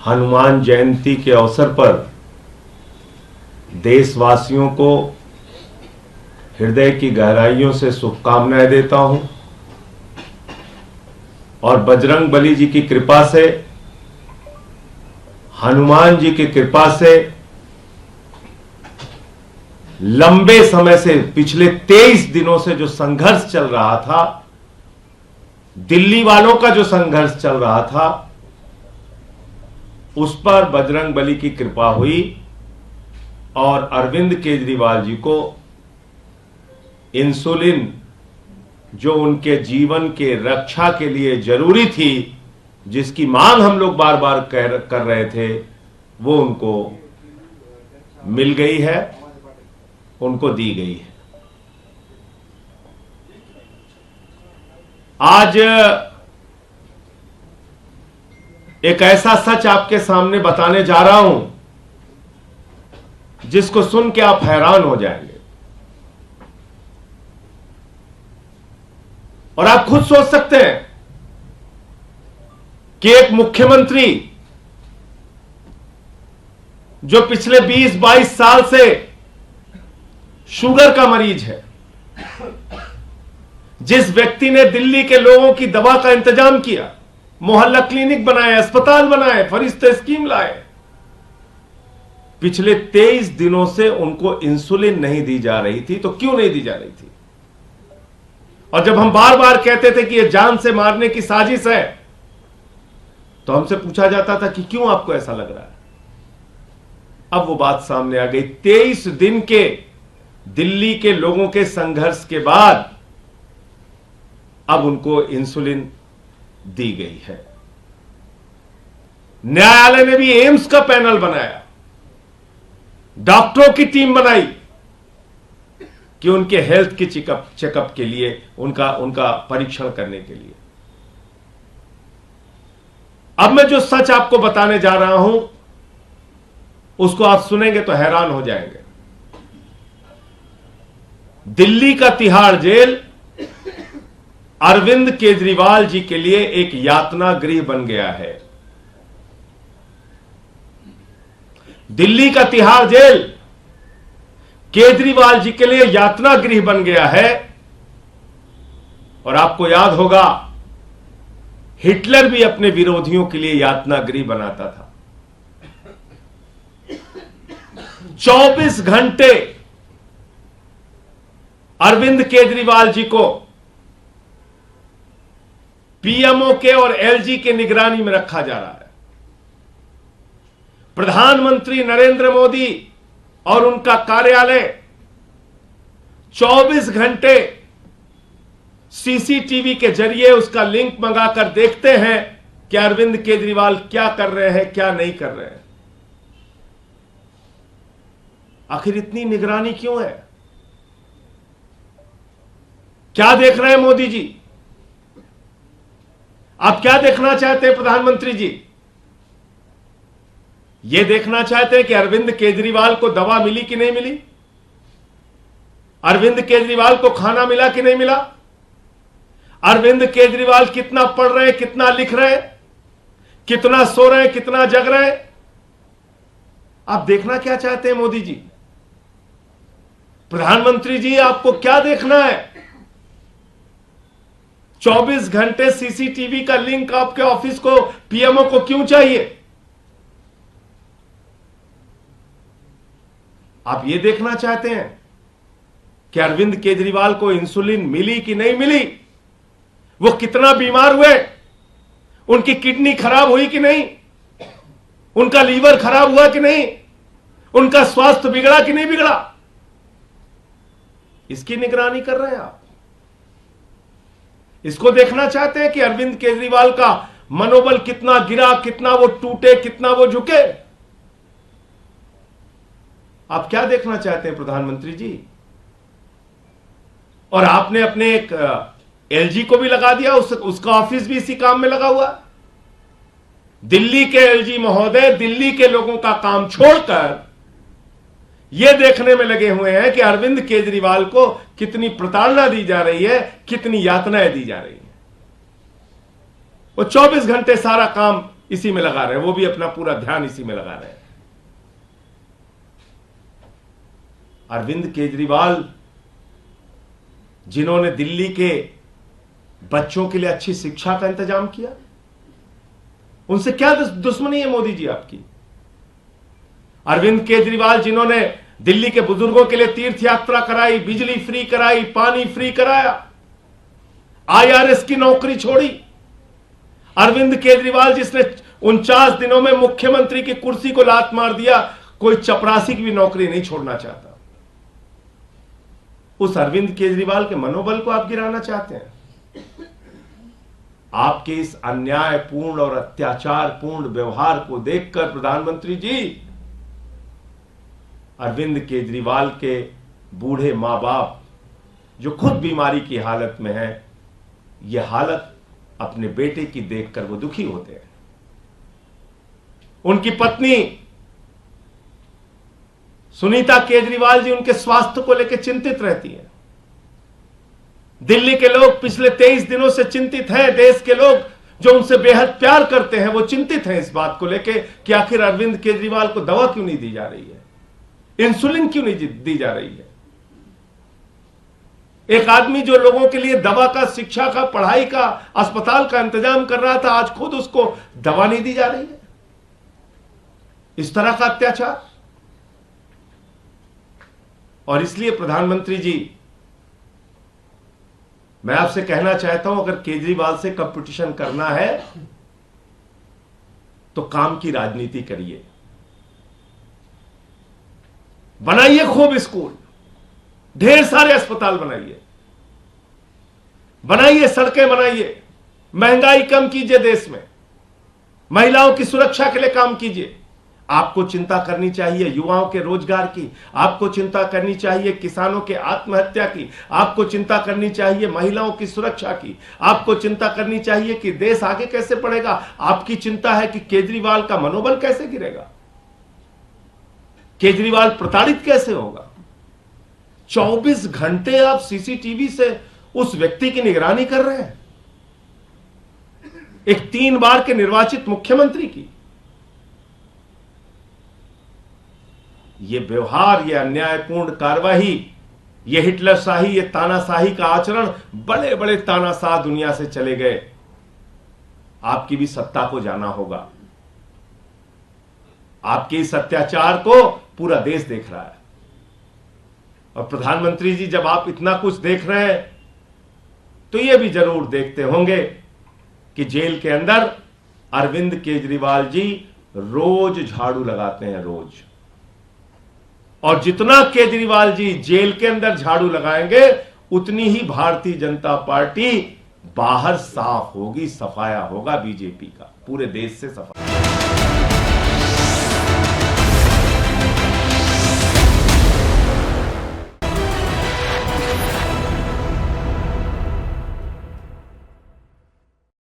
हनुमान जयंती के अवसर पर देशवासियों को हृदय की गहराइयों से शुभकामनाएं देता हूं और बजरंग बली जी की कृपा से, हनुमान जी की कृपा से लंबे समय से, पिछले 23 दिनों से जो संघर्ष चल रहा था, दिल्ली वालों का जो संघर्ष चल रहा था, उस पर बजरंग बली की कृपा हुई और अरविंद केजरीवाल जी को इंसुलिन, जो उनके जीवन के रक्षा के लिए जरूरी थी, जिसकी मांग हम लोग बार बार कर रहे थे, वो उनको मिल गई है, उनको दी गई है। आज एक ऐसा सच आपके सामने बताने जा रहा हूं जिसको सुन के आप हैरान हो जाएंगे और आप खुद सोच सकते हैं कि एक मुख्यमंत्री जो पिछले 20-22 साल से शुगर का मरीज है, जिस व्यक्ति ने दिल्ली के लोगों की दवा का इंतजाम किया, मोहल्ला क्लिनिक बनाए, अस्पताल बनाए, फरिश्ते स्कीम लाए, पिछले 23 दिनों से उनको इंसुलिन नहीं दी जा रही थी। तो क्यों नहीं दी जा रही थी? और जब हम बार बार कहते थे कि यह जान से मारने की साजिश है, तो हमसे पूछा जाता था कि क्यों आपको ऐसा लग रहा है? अब वो बात सामने आ गई। 23 दिन के दिल्ली के लोगों के संघर्ष के बाद अब उनको इंसुलिन दी गई है। न्यायालय ने भी एम्स का पैनल बनाया, डॉक्टरों की टीम बनाई कि उनके हेल्थ की चेकअप के लिए, उनका परीक्षण करने के लिए। अब मैं जो सच आपको बताने जा रहा हूं, उसको आप सुनेंगे तो हैरान हो जाएंगे। दिल्ली का तिहाड़ जेल अरविंद केजरीवाल जी के लिए एक यातना गृह बन गया है। दिल्ली का तिहाड़ जेल केजरीवाल जी के लिए यातना गृह बन गया है। और आपको याद होगा, हिटलर भी अपने विरोधियों के लिए यातना गृह बनाता था। 24 घंटे अरविंद केजरीवाल जी को पीएमओ के और एलजी के निगरानी में रखा जा रहा है। प्रधानमंत्री नरेंद्र मोदी और उनका कार्यालय 24 घंटे सीसीटीवी के जरिए उसका लिंक मंगाकर देखते हैं कि अरविंद केजरीवाल क्या कर रहे हैं, क्या नहीं कर रहे हैं। आखिर इतनी निगरानी क्यों है? क्या देख रहे हैं मोदी जी? आप क्या देखना चाहते हैं प्रधानमंत्री जी? यह देखना चाहते हैं कि अरविंद केजरीवाल को दवा मिली कि नहीं मिली, अरविंद केजरीवाल को खाना मिला कि नहीं मिला, अरविंद केजरीवाल कितना पढ़ रहे हैं, कितना लिख रहे हैं, कितना सो रहे हैं, कितना जग रहे हैं? आप देखना क्या चाहते हैं मोदी जी? प्रधानमंत्री जी, आपको क्या देखना है? 24 घंटे सीसीटीवी का लिंक आपके ऑफिस को, पीएमओ को क्यों चाहिए? आप यह देखना चाहते हैं कि अरविंद केजरीवाल को इंसुलिन मिली कि नहीं मिली, वो कितना बीमार हुए, उनकी किडनी खराब हुई कि नहीं, उनका लीवर खराब हुआ कि नहीं, उनका स्वास्थ्य बिगड़ा कि नहीं बिगड़ा, इसकी निगरानी कर रहे हैं आप। इसको देखना चाहते हैं कि अरविंद केजरीवाल का मनोबल कितना गिरा, कितना वो टूटे, कितना वो झुके। आप क्या देखना चाहते हैं प्रधानमंत्री जी? और आपने अपने एक एलजी को भी लगा दिया, उसका ऑफिस भी इसी काम में लगा हुआ। दिल्ली के एलजी महोदय दिल्ली के लोगों का काम छोड़कर यह देखने में लगे हुए हैं कि अरविंद केजरीवाल को कितनी प्रताड़ना दी जा रही है, कितनी यातनाएं दी जा रही हैं। वो 24 घंटे सारा काम इसी में लगा रहे हैं, वो भी अपना पूरा ध्यान इसी में लगा रहे हैं। अरविंद केजरीवाल, जिन्होंने दिल्ली के बच्चों के लिए अच्छी शिक्षा का इंतजाम किया, उनसे क्या दुश्मनी है मोदी जी आपकी? अरविंद केजरीवाल, जिन्होंने दिल्ली के बुजुर्गों के लिए तीर्थ यात्रा कराई, बिजली फ्री कराई, पानी फ्री कराया, IRS की नौकरी छोड़ी। अरविंद केजरीवाल, जिसने 49 दिनों में मुख्यमंत्री की कुर्सी को लात मार दिया, कोई चपरासी की भी नौकरी नहीं छोड़ना चाहता। उस अरविंद केजरीवाल के मनोबल को आप गिराना चाहते हैं। आपके इस अन्यायपूर्ण और अत्याचारपूर्ण व्यवहार को देखकर प्रधानमंत्री जी, अरविंद केजरीवाल के बूढ़े मां बाप जो खुद बीमारी की हालत में हैं, यह हालत अपने बेटे की देखकर वो दुखी होते हैं। उनकी पत्नी सुनीता केजरीवाल जी उनके स्वास्थ्य को लेकर चिंतित रहती हैं। दिल्ली के लोग पिछले 23 दिनों से चिंतित हैं। देश के लोग जो उनसे बेहद प्यार करते हैं, वो चिंतित हैं इस बात को लेकर कि आखिर अरविंद केजरीवाल को दवा क्यों नहीं दी जा रही है, इंसुलिन क्यों नहीं दी जा रही है। एक आदमी जो लोगों के लिए दवा का, शिक्षा का, पढ़ाई का, अस्पताल का इंतजाम कर रहा था, आज खुद उसको दवा नहीं दी जा रही है। इस तरह का अत्याचार। और इसलिए प्रधानमंत्री जी, मैं आपसे कहना चाहता हूं, अगर केजरीवाल से कंपटीशन करना है तो काम की राजनीति करिए। बनाइए खूब स्कूल, ढेर सारे अस्पताल बनाइए, सड़कें बनाइए, महंगाई कम कीजिए, देश में महिलाओं की सुरक्षा के लिए काम कीजिए। आपको चिंता करनी चाहिए युवाओं के रोजगार की, आपको चिंता करनी चाहिए किसानों के आत्महत्या की, आपको चिंता करनी चाहिए महिलाओं की सुरक्षा की, आपको चिंता करनी चाहिए कि देश आगे कैसे बढ़ेगा। आपकी चिंता है कि केजरीवाल का मनोबल कैसे गिरेगा, केजरीवाल प्रताड़ित कैसे होगा। 24 घंटे आप सीसीटीवी से उस व्यक्ति की निगरानी कर रहे हैं, एक 3 बार के निर्वाचित मुख्यमंत्री की। ये व्यवहार, ये अन्यायपूर्ण कार्रवाई, ये हिटलरशाही, ये तानाशाही का आचरण, बड़े बड़े तानाशाह दुनिया से चले गए। आपकी भी सत्ता को जाना होगा। आपके इस अत्याचार को पूरा देश देख रहा है। और प्रधानमंत्री जी, जब आप इतना कुछ देख रहे हैं तो ये भी जरूर देखते होंगे कि जेल के अंदर अरविंद केजरीवाल जी रोज झाड़ू लगाते हैं, रोज। और जितना केजरीवाल जी जेल के अंदर झाड़ू लगाएंगे, उतनी ही भारतीय जनता पार्टी बाहर साफ होगी, सफाया होगा बीजेपी का, पूरे देश से सफाया।